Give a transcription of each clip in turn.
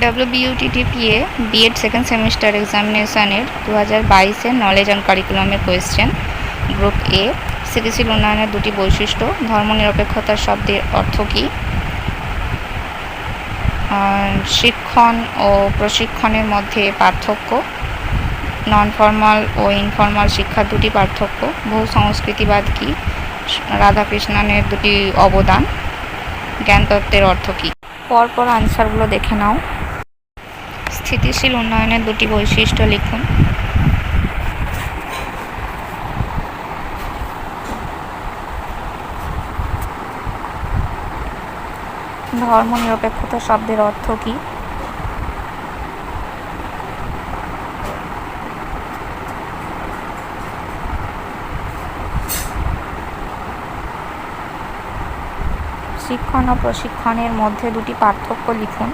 WBUTTPA BEd second semester এক্সামিনেশনের 2022-এর knowledge and কারিকুলামের কোয়েশ্চেন। গ্রুপ এ, স্থিতিশীল উন্নয়নের দুটি বৈশিষ্ট্য, ধর্মনিরপেক্ষতার শব্দের অর্থ কী, শিক্ষণ ও প্রশিক্ষণের মধ্যে পার্থক্য, নন ফর্মাল ও ইনফর্মাল শিক্ষার দুটি পার্থক্য, বহু সংস্কৃতিবাদ কী, রাধাকৃষ্ণনের দুটি অবদান, জ্ঞানতত্ত্বের অর্থ কী। পরপর আনসারগুলো দেখে নাও। স্থিতিশীল উন্নয়নের দুটি বৈশিষ্ট্য লিখুন। ধর্মনিরপেক্ষতা শব্দের অর্থ কী? শিক্ষণ ও প্রশিক্ষণের মধ্যে দুটি পার্থক্য লিখুন।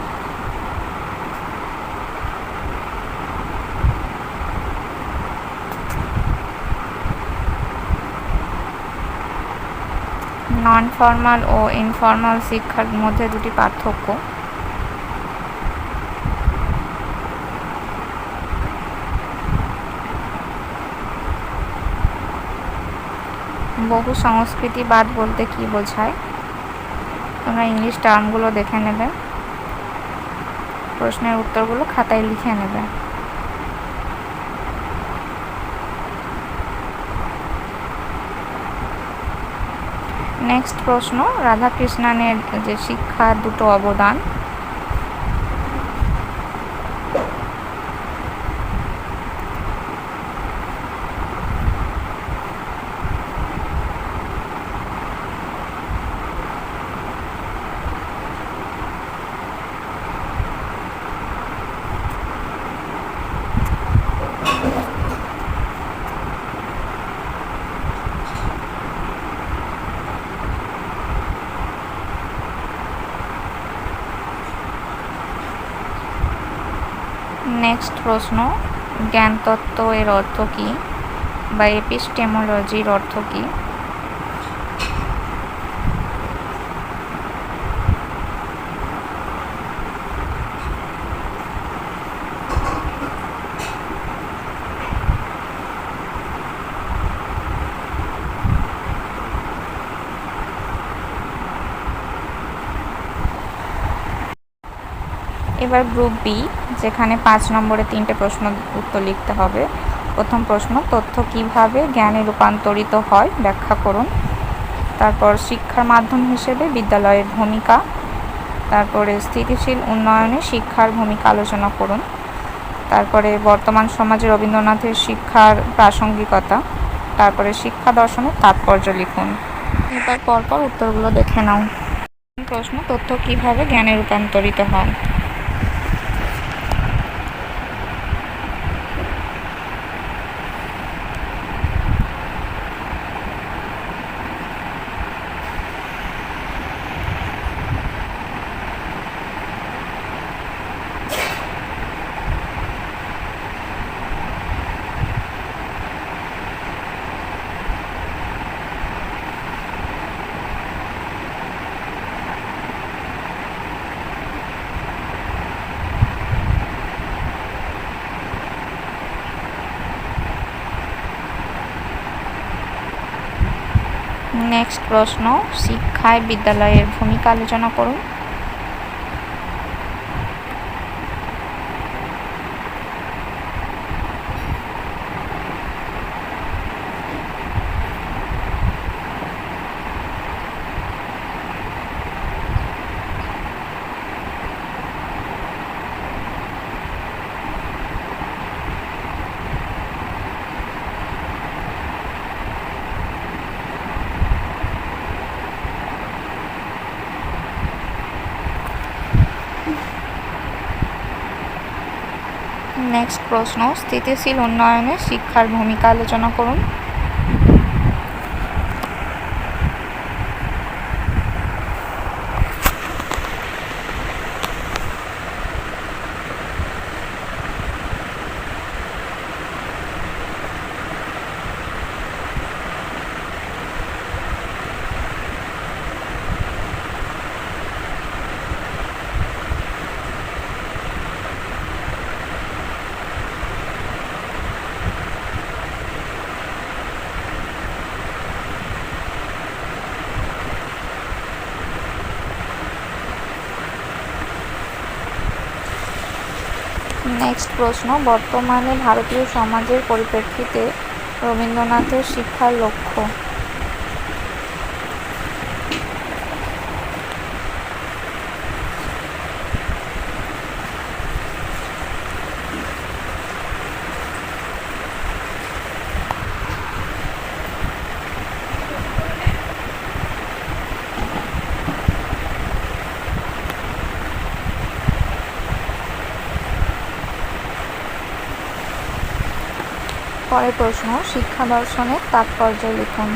নন ফর্মাল ও ইনফর্মাল শিক্ষার মধ্যে দুটি পার্থক্য। বহু সংস্কৃতিবাদ বলতে কি বোঝায়? তোমরা ইংলিশ টার্মগুলো দেখে নেবে, প্রশ্নের উত্তরগুলো খাতায় লিখে নেবে। নেক্সট প্রশ্ন, রাধাকৃষ্ণনের যে শিক্ষার দুটো অবদান। নেক্সট প্রশ্ন, জ্ঞানতত্ত্ব এর অর্থ কী বা এপিস্টেমোলজির অর্থ কী? এবার গ্রুপ বি, যেখানে 5 নম্বরে 3টে প্রশ্ন উত্তর লিখতে হবে। প্রথম প্রশ্ন, তথ্য কিভাবে জ্ঞানে রূপান্তরিত হয় ব্যাখ্যা করুন। তারপর শিক্ষার মাধ্যম হিসেবে বিদ্যালয়ের ভূমিকা। তারপরে স্থিতিশীল উন্নয়নে শিক্ষার ভূমিকা আলোচনা করুন। তারপরে বর্তমান সমাজে রবীন্দ্রনাথের শিক্ষার প্রাসঙ্গিকতা। তারপরে শিক্ষা দর্শনের তাৎপর্য লিখুন। এবার পরপর উত্তরগুলো দেখে নাও। প্রশ্ন, তথ্য কিভাবে জ্ঞানে রূপান্তরিত হয়। নেক্সট প্রশ্ন, শিক্ষায় বিদ্যালয়ের ভূমিকা আলোচনা করুন। নেক্সট প্রশ্ন, স্থিতিশীল উন্নয়নে শিক্ষার ভূমিকা আলোচনা করুন। নেক্সট প্রশ্ন, বর্তমানে ভারতীয় সমাজের পরিপ্রেক্ষিতে রবীন্দ্রনাথের শিক্ষার লক্ষ্য। পরের প্রশ্ন, শিক্ষা দর্শনের তাৎপর্য লিখুন।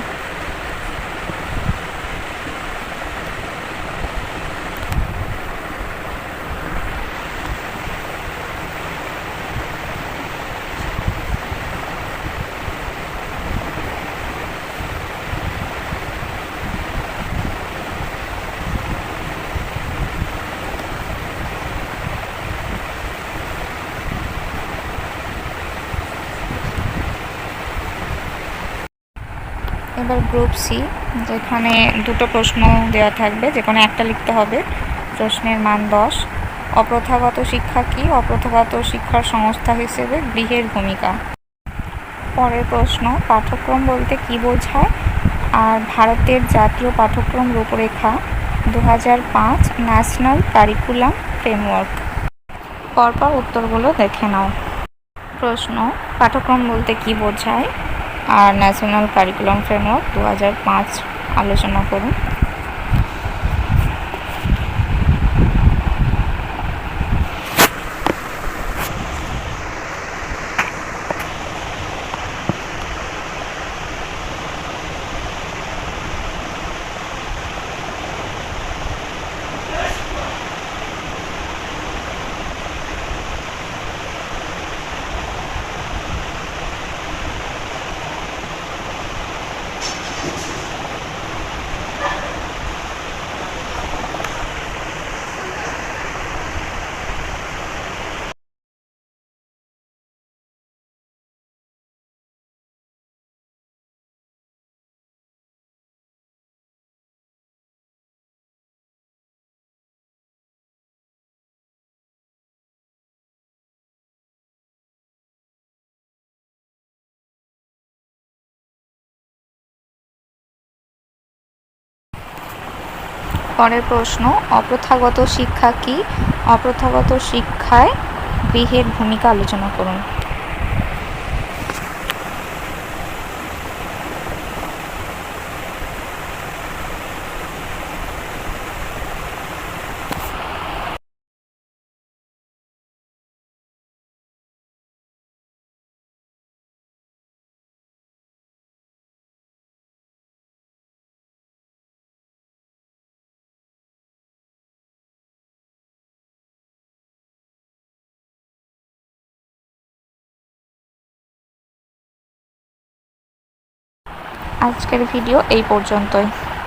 এবার গ্রুপ সি, যেখানে দুটো প্রশ্ন দেওয়া থাকবে, যে কোনো একটা লিখতে হবে। প্রশ্নের মান 10। অপ্রথাগত শিক্ষা কি? অপ্রথাগত শিক্ষার সংস্থা হিসেবে গৃহের ভূমিকা। পরের প্রশ্ন, পাঠ্যক্রম বলতে কি বোঝায়? আর ভারতের জাতীয় পাঠ্যক্রম রূপরেখা 2005 ন্যাশনাল কারিকুলাম ফ্রেমওয়ার্ক। পরপর উত্তরগুলো দেখে নাও। প্রশ্ন, পাঠ্যক্রম বলতে কি বোঝায়? আর ন্যাশনাল কারিকুলাম ফ্রেমওয়ার্ক 2005 আলোচনা করুন। পরের প্রশ্ন, অপ্রথাগত শিক্ষা কি? অপ্রথাগত শিক্ষায় গৃহের ভূমিকা আলোচনা করুন। আজকের ভিডিও এই পর্যন্তই।